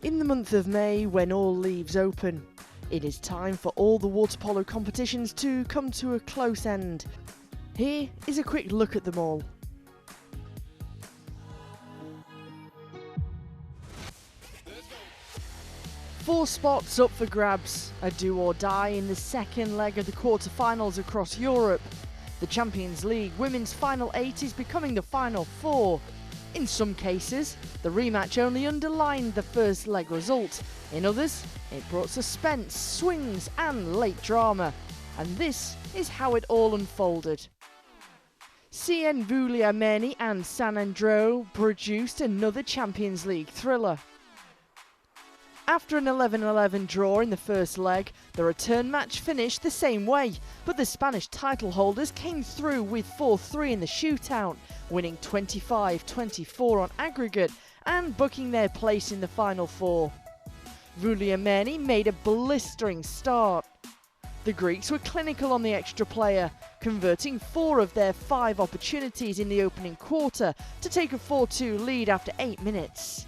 In the month of May, when all leaves open, it is time for all the water polo competitions to come to a close end. Here is a quick look at them all. Four spots up for grabs, a do or die in the second leg of the quarter-finals across Europe. The Champions League Women's Final 8 is becoming the Final 4. In some cases, the rematch only underlined the first leg result. In others, it brought suspense, swings and late drama. And this is how it all unfolded. CN Vouliagmeni and San Andreu produced another Champions League thriller. After an 11-11 draw in the first leg, the return match finished the same way, but the Spanish title holders came through with 4-3 in the shootout, winning 25-24 on aggregate and booking their place in the Final Four. Vouliagmeni made a blistering start. The Greeks were clinical on the extra player, converting 4 of their 5 opportunities in the opening quarter to take a 4-2 lead after 8 minutes.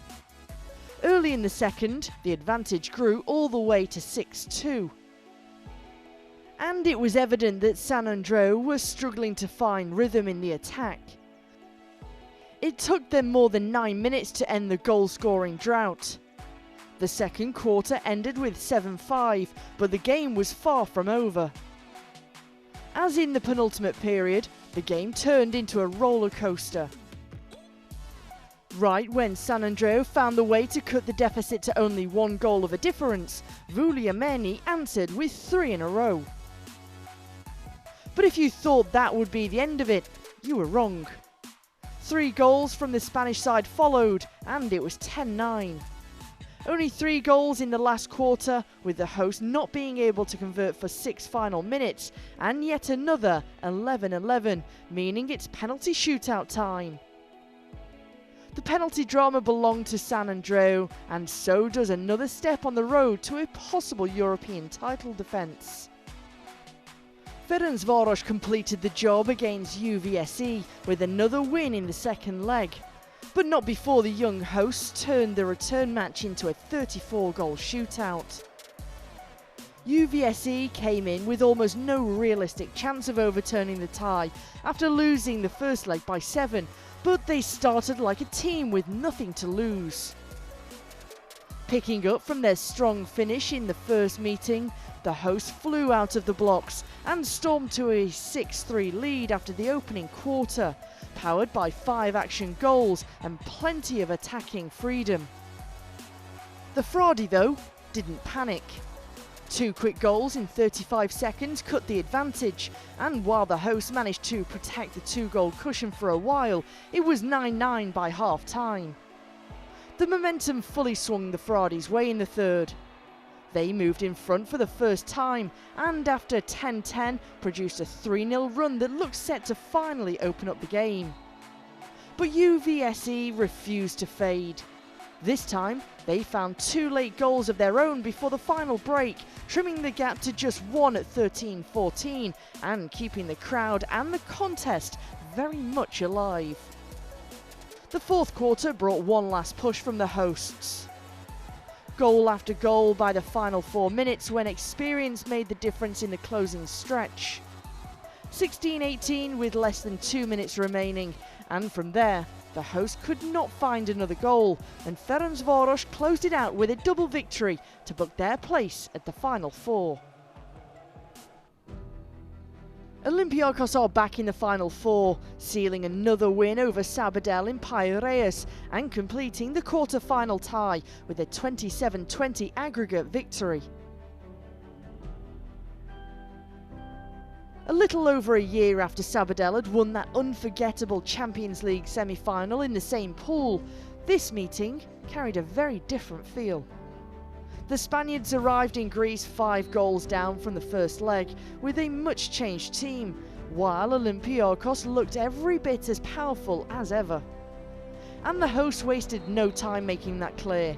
Early in the second, the advantage grew all the way to 6-2. And it was evident that San Andreu was struggling to find rhythm in the attack. It took them more than 9 minutes to end the goal-scoring drought. The second quarter ended with 7-5, but the game was far from over. As in the penultimate period, the game turned into a roller coaster. Right when San Andreu found the way to cut the deficit to only 1 goal of a difference, Vouliagmeni answered with 3 in a row. But if you thought that would be the end of it, you were wrong. 3 goals from the Spanish side followed, and it was 10-9. Only 3 goals in the last quarter, with the host not being able to convert for 6 final minutes, and yet another 11-11, meaning it's penalty shootout time. The penalty drama belonged to San Andreu, and so does another step on the road to a possible European title defence. Ferencváros completed the job against UVSC with another win in the second leg, but not before the young hosts turned the return match into a 34-goal shootout. UVSC came in with almost no realistic chance of overturning the tie after losing the first leg by 7, but they started like a team with nothing to lose. Picking up from their strong finish in the first meeting, the hosts flew out of the blocks and stormed to a 6-3 lead after the opening quarter, powered by 5 action goals and plenty of attacking freedom. The Fradi, though, didn't panic. 2 quick goals in 35 seconds cut the advantage, and while the hosts managed to protect the 2-goal cushion for a while, it was 9-9 by half-time. The momentum fully swung the Fradi's way in the third. They moved in front for the first time, and after 10-10 produced a 3-0 run that looked set to finally open up the game. But UVSC refused to fade. This time, they found 2 late goals of their own before the final break, trimming the gap to just 1 at 13-14 and keeping the crowd and the contest very much alive. The fourth quarter brought one last push from the hosts. Goal after goal by the final 4 minutes when experience made the difference in the closing stretch. 16-18 with less than 2 minutes remaining, and from there, the host could not find another goal, and Ferencváros closed it out with a double victory to book their place at the Final Four. Olympiacos are back in the Final Four, sealing another win over Sabadell in Piraeus and completing the quarter-final tie with a 27-20 aggregate victory. A little over a year after Sabadell had won that unforgettable Champions League semi-final in the same pool, this meeting carried a very different feel. The Spaniards arrived in Greece 5 goals down from the first leg with a much changed team, while Olympiacos looked every bit as powerful as ever. And the hosts wasted no time making that clear.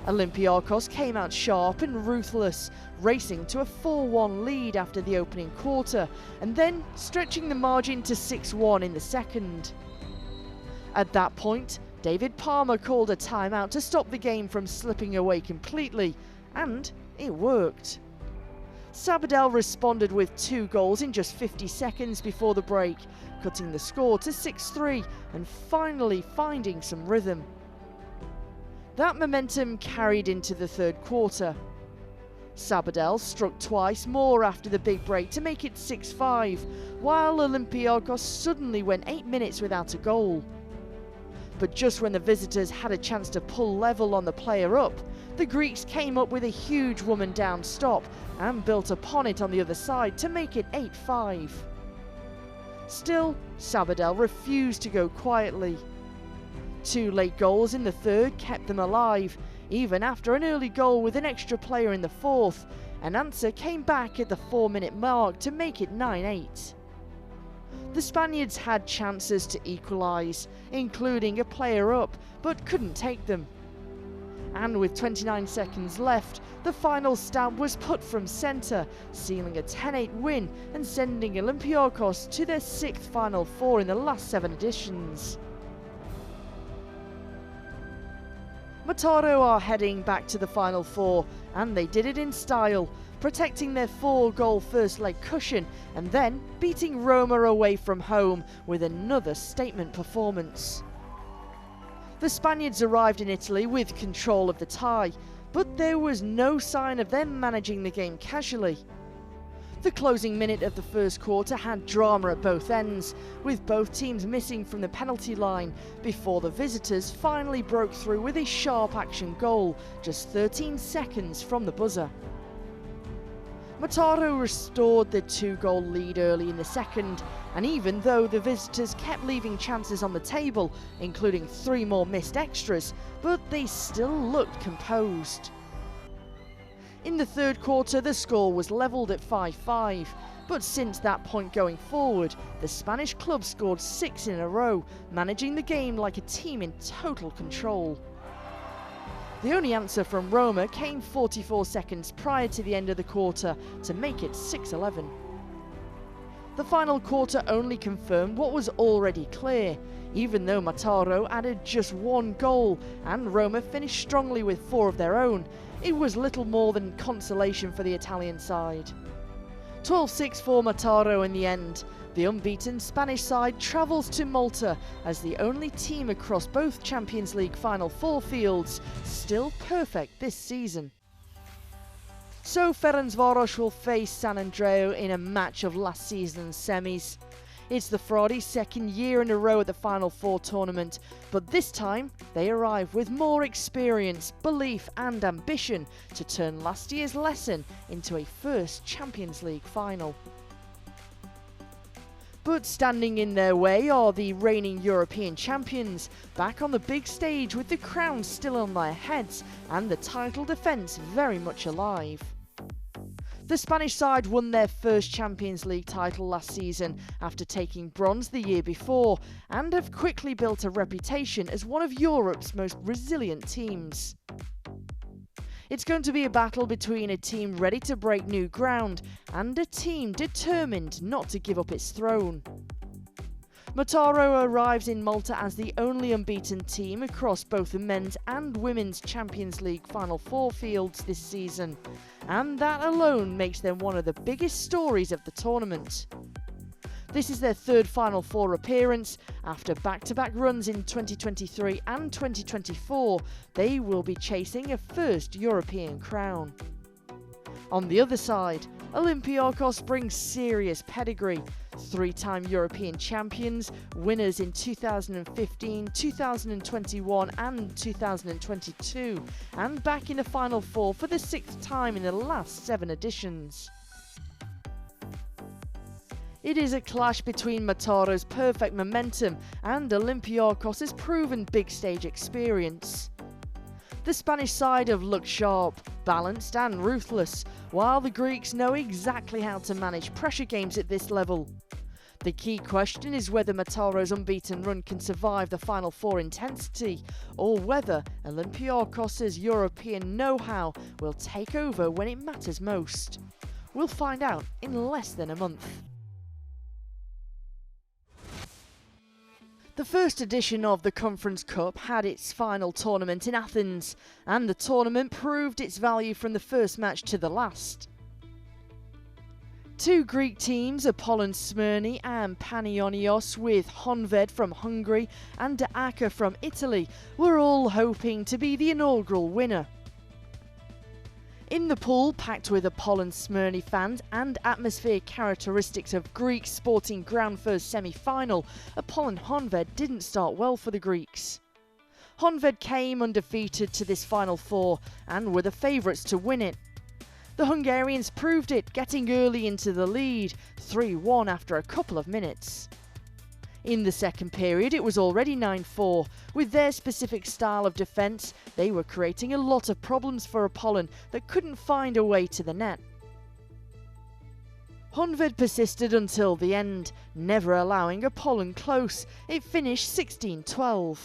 Olympiacos came out sharp and ruthless, racing to a 4-1 lead after the opening quarter, and then stretching the margin to 6-1 in the second. At that point, David Palmer called a timeout to stop the game from slipping away completely, and it worked. Sabadell responded with 2 goals in just 50 seconds before the break, cutting the score to 6-3 and finally finding some rhythm. That momentum carried into the third quarter. Sabadell struck twice more after the big break to make it 6-5, while Olympiacos suddenly went 8 minutes without a goal. But just when the visitors had a chance to pull level on the player up, the Greeks came up with a huge woman down stop and built upon it on the other side to make it 8-5. Still, Sabadell refused to go quietly. 2 late goals in the third kept them alive, even after an early goal with an extra player in the fourth. An answer came back at the 4-minute mark to make it 9-8. The Spaniards had chances to equalise, including a player up, but couldn't take them. And with 29 seconds left, the final stamp was put from centre, sealing a 10-8 win and sending Olympiacos to their 6th Final Four in the last 7 editions. Mataro are heading back to the Final Four, and they did it in style, protecting their 4-goal first leg cushion and then beating Roma away from home with another statement performance. The Spaniards arrived in Italy with control of the tie, but there was no sign of them managing the game casually. The closing minute of the first quarter had drama at both ends, with both teams missing from the penalty line before the visitors finally broke through with a sharp action goal just 13 seconds from the buzzer. Mataro restored the 2-goal lead early in the second, and even though the visitors kept leaving chances on the table, including 3 more missed extras, but they still looked composed. In the third quarter, the score was levelled at 5-5, but since that point going forward, the Spanish club scored 6 in a row, managing the game like a team in total control. The only answer from Roma came 44 seconds prior to the end of the quarter to make it 6-11. The final quarter only confirmed what was already clear. Even though Mataro added just 1 goal and Roma finished strongly with 4 of their own, it was little more than consolation for the Italian side. 12-6 for Mataro in the end. The unbeaten Spanish side travels to Malta as the only team across both Champions League Final Four fields still perfect this season. So Ferencváros will face San Andreu in a match of last season's semis. It's the Fradi's second year in a row at the Final Four tournament, but this time they arrive with more experience, belief and ambition to turn last year's lesson into a first Champions League final. But standing in their way are the reigning European champions, back on the big stage with the crown still on their heads and the title defence very much alive. The Spanish side won their first Champions League title last season after taking bronze the year before, and have quickly built a reputation as one of Europe's most resilient teams. It's going to be a battle between a team ready to break new ground and a team determined not to give up its throne. Mataro arrives in Malta as the only unbeaten team across both the men's and women's Champions League Final Four fields this season, and that alone makes them one of the biggest stories of the tournament. This is their 3rd Final Four appearance. After back-to-back runs in 2023 and 2024, they will be chasing a first European crown. On the other side, Olympiacos brings serious pedigree. 3-time European champions, winners in 2015, 2021 and 2022, and back in the Final Four for the 6th time in the last 7 editions. It is a clash between Mataro's perfect momentum and Olympiacos' proven big stage experience. The Spanish side have looked sharp, balanced and ruthless, while the Greeks know exactly how to manage pressure games at this level. The key question is whether Mataro's unbeaten run can survive the Final Four intensity, or whether Olympiacos' European know-how will take over when it matters most. We'll find out in less than a month. The first edition of the Confernece Cup had its final tournament in Athens, and the tournament proved its value from the first match to the last. Two Greek teams, Apollon Smyrni and Panionios, with Honved from Hungary and Aka from Italy, were all hoping to be the inaugural winner. In the pool, packed with Apollon Smyrni fans and atmosphere characteristics of Greek sporting ground first semi-final, Apollon Honved didn't start well for the Greeks. Honved came undefeated to this Final Four and were the favourites to win it. The Hungarians proved it, getting early into the lead, 3-1 after a couple of minutes. In the second period, it was already 9-4. With their specific style of defence, they were creating a lot of problems for Apollon that couldn't find a way to the net. Honved persisted until the end, never allowing Apollon close. It finished 16-12.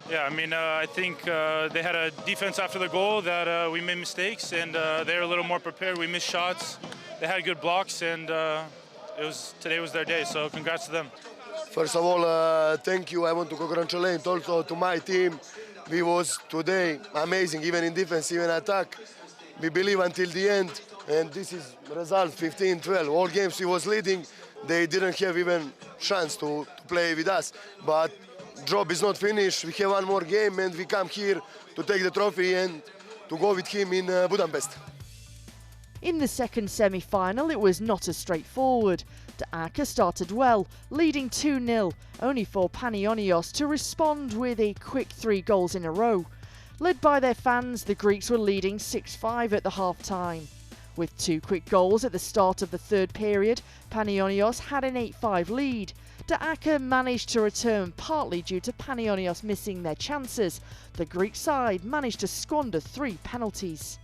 Yeah, I think they had a defense after the goal that we made mistakes, and they were a little more prepared. We missed shots. They had good blocks, and today was their day, so congrats to them. First of all, thank you. I want to congratulate also to my team. We was today amazing, even in defense, even attack. We believe until the end, and this is result 15-12. All games we was leading, they didn't have even chance to play with us. But job is not finished. We have one more game, and we come here to take the trophy and to go with him in Budapest. In the second semi-final, it was not as straightforward. Aka started well, leading 2-0, only for Panionios to respond with a quick 3 goals in a row. Led by their fans, the Greeks were leading 6-5 at the half-time. With 2 quick goals at the start of the third period, Panionios had an 8-5 lead. Aka managed to return partly due to Panionios missing their chances. The Greek side managed to squander 3 penalties.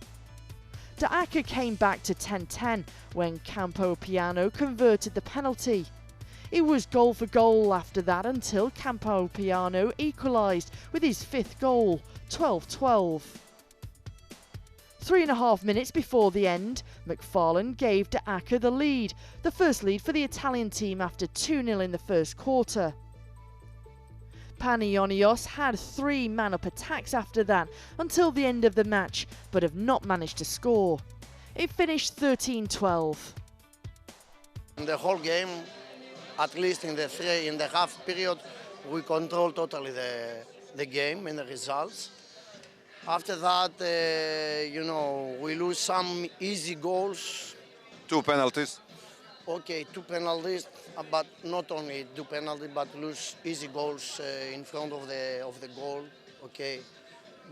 Aka came back to 10-10 when Campopiano converted the penalty. It was goal for goal after that until Campopiano equalised with his 5th goal, 12-12. 3.5 minutes before the end, McFarlane gave Aka the lead, the first lead for the Italian team after 2-0 in the first quarter. Panionios had 3 man-up attacks after that until the end of the match, but have not managed to score. It finished 13-12. In the whole game, at least in the half period, we controlled totally the game and the results. After that, we lose some easy goals. 2 penalties. Okay, 2 penalties, but not only 2 penalties, but lose easy goals in front of the goal. Okay,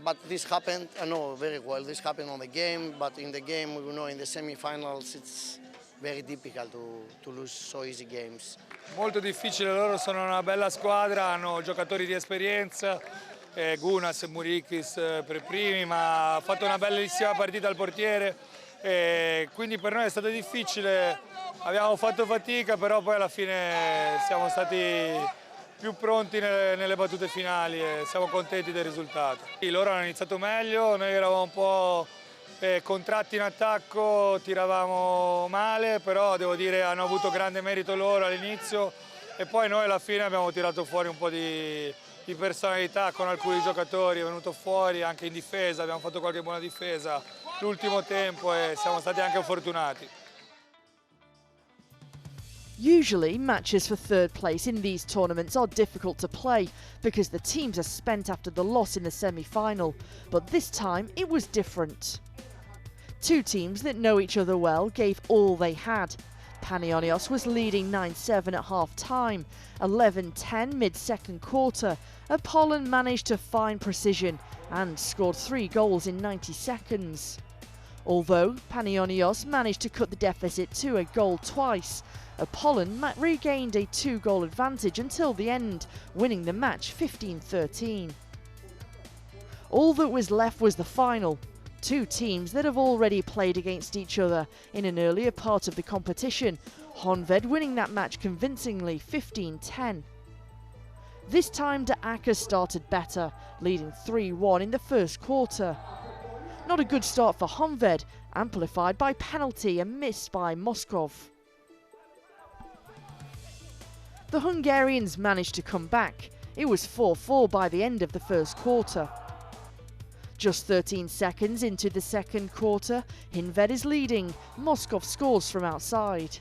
but this happened. I know very well. This happened on the game, but in the game, in the semi-finals, it's very difficult to lose so easy games. Molto difficile, loro sono una bella squadra, hanno giocatori di esperienza, Gunas e Murikis per primi, ma ha fatto una bellissima partita al portiere, quindi per noi è stato difficile, abbiamo fatto fatica, però poi alla fine siamo stati più pronti nelle battute finali e siamo contenti del risultato. Loro hanno iniziato meglio, noi eravamo un po' contratti in attacco, tiravamo male, però devo dire hanno avuto grande merito loro all'inizio e poi noi alla fine abbiamo tirato fuori un po' di personalità con alcuni giocatori, è venuto fuori anche in difesa, abbiamo fatto qualche buona difesa l'ultimo tempo e siamo stati anche fortunati. Usually, matches for third place in these tournaments are difficult to play because the teams are spent after the loss in the semi-final, but this time it was different. 2 teams that know each other well gave all they had. Panionios was leading 9-7 at half-time, 11-10 mid-second quarter. Apollon managed to find precision and scored 3 goals in 90 seconds. Although Panionios managed to cut the deficit to a goal twice, Apollon regained a 2-goal advantage until the end, winning the match 15-13. All that was left was the final. 2 teams that have already played against each other in an earlier part of the competition, Honved winning that match convincingly 15-10. This time Aka started better, leading 3-1 in the first quarter. Not a good start for Honved, amplified by penalty and missed by Moskov. The Hungarians managed to come back. It was 4-4 by the end of the first quarter. Just 13 seconds into the second quarter, Hinved is leading. Moskov scores from outside.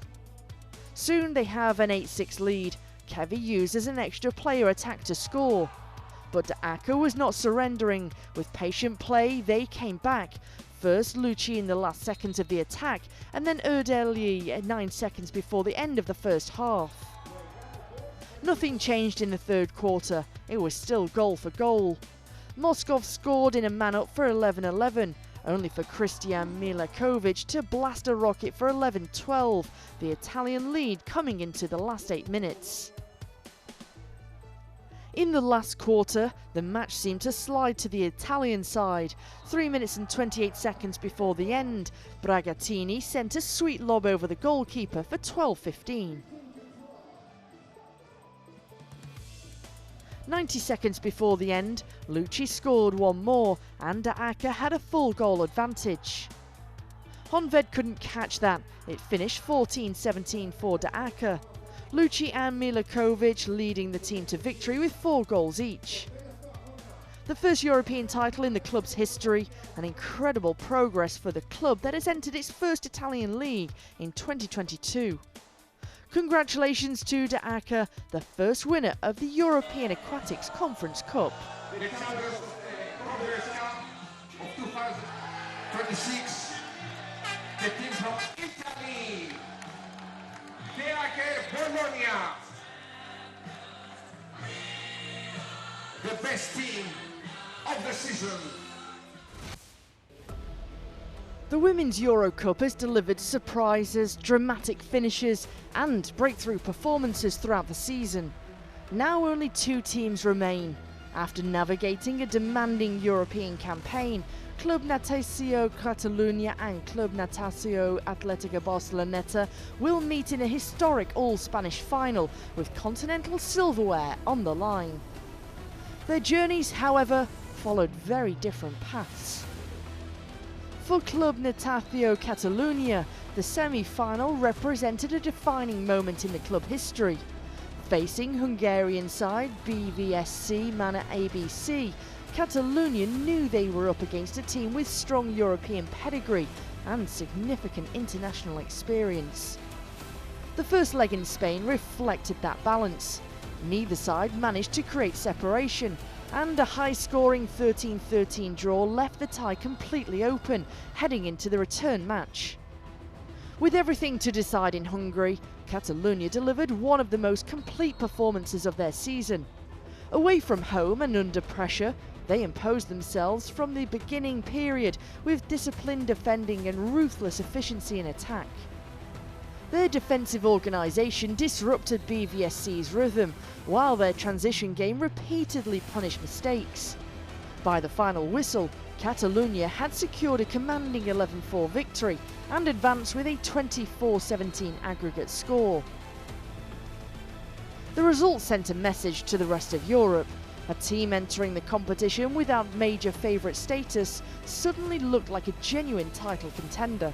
Soon they have an 8-6 lead. Kevi uses an extra player attack to score. But De Acker was not surrendering. With patient play, they came back. First Lucci in the last seconds of the attack, and then Erdeli 9 seconds before the end of the first half. Nothing changed in the third quarter. It was still goal for goal. Moskov scored in a man-up for 11-11, only for Christian Milakovic to blast a rocket for 11-12, the Italian lead coming into the last 8 minutes. In the last quarter, the match seemed to slide to the Italian side. 3 minutes and 28 seconds before the end, Bragattini sent a sweet lob over the goalkeeper for 12-15. 90 seconds before the end, Lucci scored one more and De Acker had a full goal advantage. Honved couldn't catch that. It finished 14-17 for De Acker. Lucci and Milakovic leading the team to victory with 4 goals each. The first European title in the club's history, an incredible progress for the club that has entered its first Italian league in 2022. Congratulations to De Acker, the first winner of the European Aquatics Conference Cup. The champions of the Confernece Cup of 2026, the team from Italy, De Acker Bologna, the best team of the season. The Women's Euro Cup has delivered surprises, dramatic finishes and breakthrough performances throughout the season. Now only 2 teams remain. After navigating a demanding European campaign, Club Natació Catalunya and Club Natació Atlética Barceloneta will meet in a historic all-Spanish final with continental silverware on the line. Their journeys, however, followed very different paths. For Club Natació Catalunya, the semi-final represented a defining moment in the club history. Facing Hungarian side BVSC Mana ABC, Catalunya knew they were up against a team with strong European pedigree and significant international experience. The first leg in Spain reflected that balance. Neither side managed to create separation, and a high-scoring 13-13 draw left the tie completely open, heading into the return match. With everything to decide in Hungary, Catalunya delivered one of the most complete performances of their season. Away from home and under pressure, they imposed themselves from the beginning period with disciplined defending and ruthless efficiency in attack. Their defensive organisation disrupted BVSC's rhythm, while their transition game repeatedly punished mistakes. By the final whistle, Catalunya had secured a commanding 11-4 victory and advanced with a 24-17 aggregate score. The result sent a message to the rest of Europe. A team entering the competition without major favourite status suddenly looked like a genuine title contender.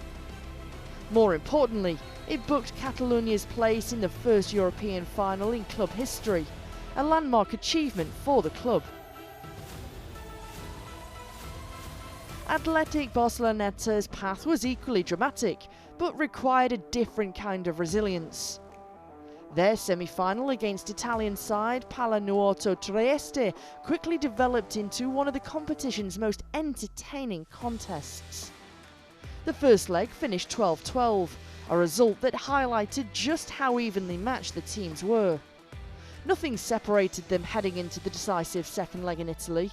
More importantly, it booked Catalunya's place in the first European final in club history, a landmark achievement for the club. Athletic Barceloneta's path was equally dramatic, but required a different kind of resilience. Their semi-final against Italian side Pallanuoto Trieste quickly developed into one of the competition's most entertaining contests. The first leg finished 12-12, a result that highlighted just how evenly matched the teams were. Nothing separated them heading into the decisive second leg in Italy.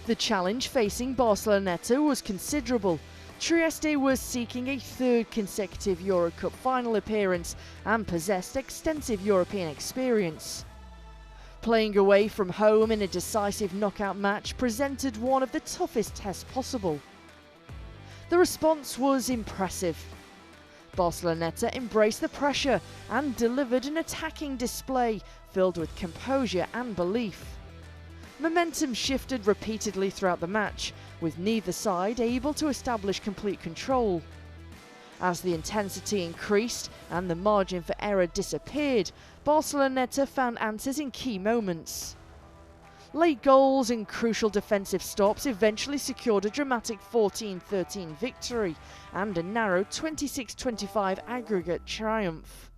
The challenge facing Barceloneta was considerable. Trieste was seeking a 3rd consecutive Euro Cup final appearance and possessed extensive European experience. Playing away from home in a decisive knockout match presented one of the toughest tests possible. The response was impressive. Barceloneta embraced the pressure and delivered an attacking display filled with composure and belief. Momentum shifted repeatedly throughout the match, with neither side able to establish complete control. As the intensity increased and the margin for error disappeared, Barceloneta found answers in key moments. Late goals and crucial defensive stops eventually secured a dramatic 14-13 victory and a narrow 26-25 aggregate triumph.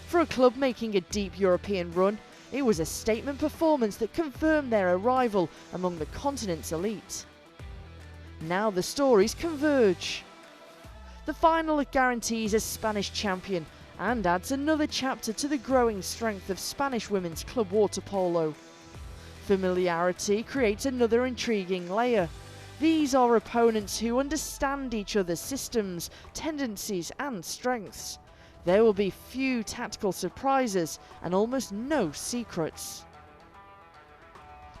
For a club making a deep European run, it was a statement performance that confirmed their arrival among the continent's elite. Now the stories converge. The final guarantees a Spanish champion and adds another chapter to the growing strength of Spanish women's club water polo. Familiarity creates another intriguing layer. These are opponents who understand each other's systems, tendencies and strengths. There will be few tactical surprises and almost no secrets.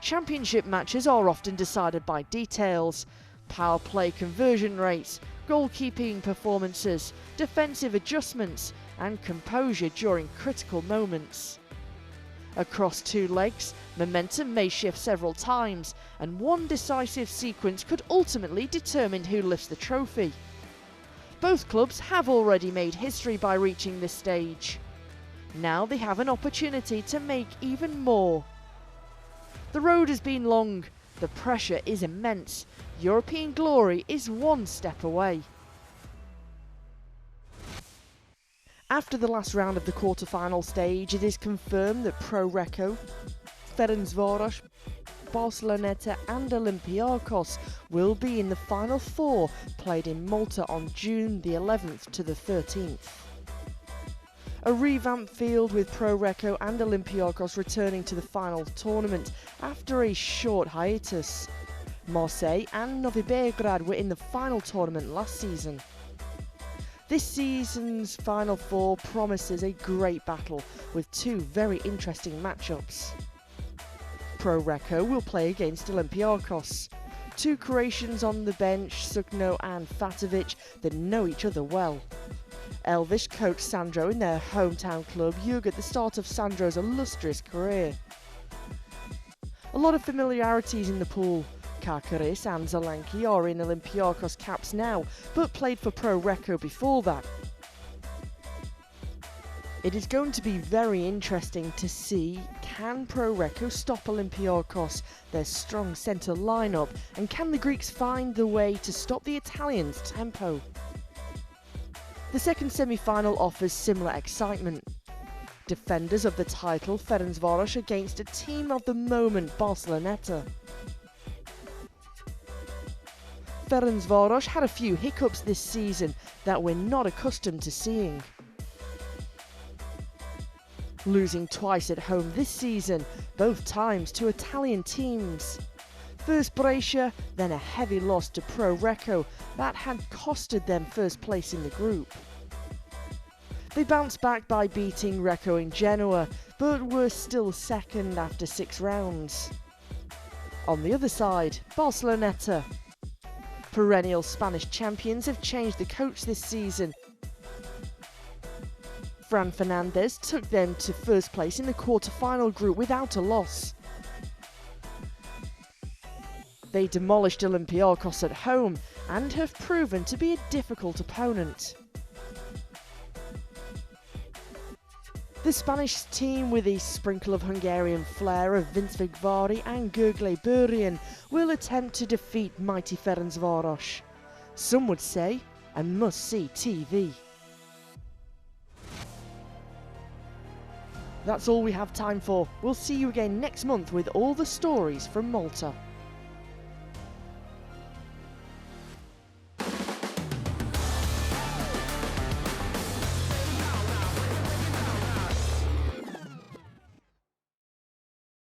Championship matches are often decided by details: power play conversion rates, goalkeeping performances, defensive adjustments and composure during critical moments. Across two legs, momentum may shift several times, and one decisive sequence could ultimately determine who lifts the trophy. Both clubs have already made history by reaching this stage. Now they have an opportunity to make even more. The road has been long, the pressure is immense. European glory is one step away. After the last round of the quarter-final stage, it is confirmed that Pro Recco, Ferencváros, Barceloneta and Olympiacos will be in the final four, played in Malta on June the 11th to the 13th. A revamped field with Pro Recco and Olympiacos returning to the final tournament after a short hiatus. Marseille and Novi Beograd were in the final tournament last season. This season's final four promises a great battle with two very interesting matchups. Pro Recco will play against Olympiacos, two Croatians on the bench, Sukno and Fatovic, that know each other well. Elvish coached Sandro in their hometown club Jug at the start of Sandro's illustrious career. A lot of familiarities in the pool. Karkaris and Zalanki are in Olympiacos caps now, but played for Pro Recco before that. It is going to be very interesting to see, can Pro Recco stop Olympiacos, their strong centre lineup, and can the Greeks find the way to stop the Italians' tempo? The second semi-final offers similar excitement. Defenders of the title, Ferencváros against a team of the moment, Barceloneta. Ferencváros had a few hiccups this season that we're not accustomed to seeing. Losing twice at home this season, both times to Italian teams. First Brescia, then a heavy loss to Pro Recco that had costed them first place in the group. They bounced back by beating Recco in Genoa, but were still second after 6 rounds. On the other side, Barceloneta. Perennial Spanish champions have changed the coach this season. Fran Fernandez took them to first place in the quarter-final group without a loss. They demolished Olympiacos at home and have proven to be a difficult opponent. The Spanish team, with a sprinkle of Hungarian flair of Vince Vigvari and Gergely Burian, will attempt to defeat mighty Ferencváros. Some would say a must-see TV. That's all we have time for. We'll see you again next month with all the stories from Malta.